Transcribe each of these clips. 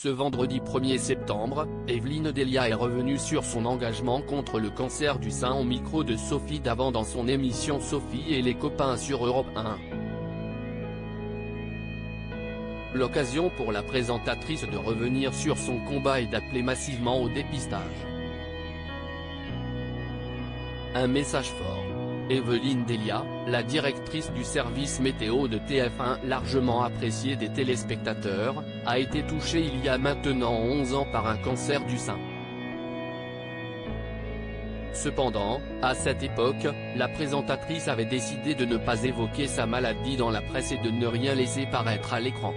Ce vendredi 1er septembre, Evelyne Delia est revenue sur son engagement contre le cancer du sein au micro de Sophie Davant dans son émission Sophie et les copains sur Europe 1. L'occasion pour la présentatrice de revenir sur son combat et d'appeler massivement au dépistage. Un message fort. Evelyne Delia, la directrice du service météo de TF1 largement appréciée des téléspectateurs, a été touchée il y a maintenant 11 ans par un cancer du sein. Cependant, à cette époque, la présentatrice avait décidé de ne pas évoquer sa maladie dans la presse et de ne rien laisser paraître à l'écran.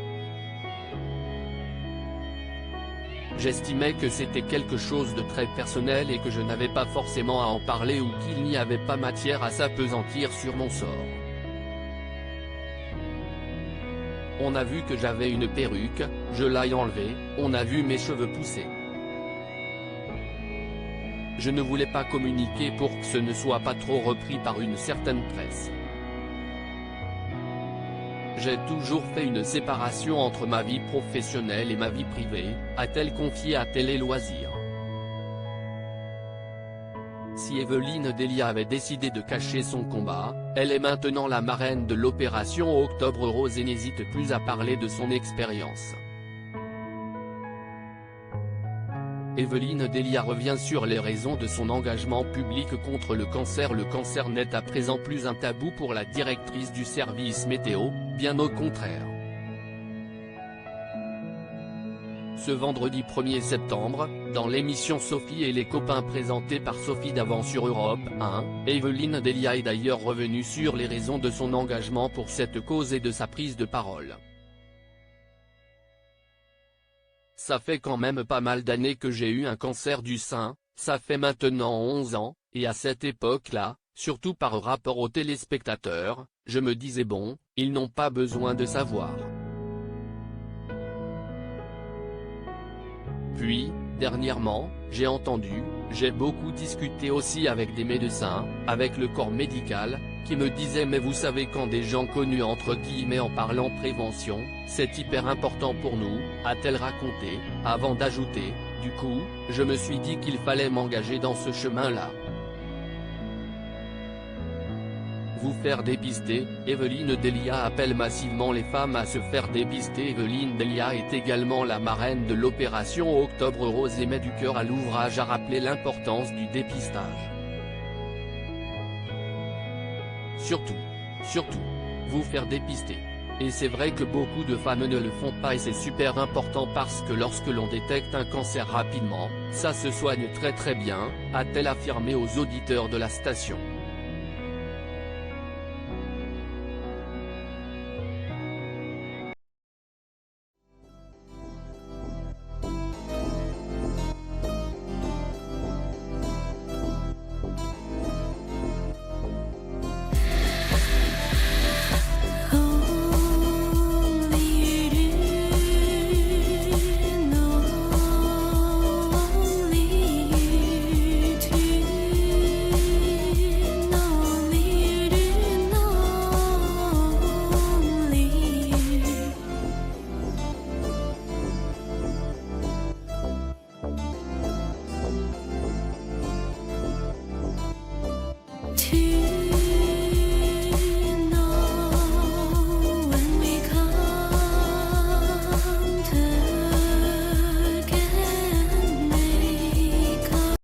J'estimais que c'était quelque chose de très personnel et que je n'avais pas forcément à en parler ou qu'il n'y avait pas matière à s'appesantir sur mon sort. On a vu que j'avais une perruque, je l'ai enlevée, on a vu mes cheveux pousser. Je ne voulais pas communiquer pour que ce ne soit pas trop repris par une certaine presse. J'ai toujours fait une séparation entre ma vie professionnelle et ma vie privée, a-t-elle confié à Télé Loisirs. Si Evelyne Delia avait décidé de cacher son combat, elle est maintenant la marraine de l'opération Octobre Rose et n'hésite plus à parler de son expérience. Evelyne Delia revient sur les raisons de son engagement public contre le cancer. Le cancer n'est à présent plus un tabou pour la directrice du service météo, bien au contraire. Ce vendredi 1er septembre, dans l'émission Sophie et les copains présentée par Sophie Davant sur Europe 1, Evelyne Delia est d'ailleurs revenue sur les raisons de son engagement pour cette cause et de sa prise de parole. Ça fait quand même pas mal d'années que j'ai eu un cancer du sein, ça fait maintenant 11 ans, et à cette époque-là, surtout par rapport aux téléspectateurs, je me disais bon, ils n'ont pas besoin de savoir. Puis, dernièrement, j'ai beaucoup discuté aussi avec des médecins, avec le corps médical, qui me disaient mais vous savez quand des gens connus entre guillemets en parlant prévention, c'est hyper important pour nous, a-t-elle raconté, avant d'ajouter, du coup, je me suis dit qu'il fallait m'engager dans ce chemin-là. Vous faire dépister, Evelyne Delia appelle massivement les femmes à se faire dépister. Evelyne Delia est également la marraine de l'opération Octobre Rose et met du cœur à l'ouvrage à rappeler l'importance du dépistage. Surtout, vous faire dépister. Et c'est vrai que beaucoup de femmes ne le font pas et c'est super important parce que lorsque l'on détecte un cancer rapidement, ça se soigne très bien, a-t-elle affirmé aux auditeurs de la station.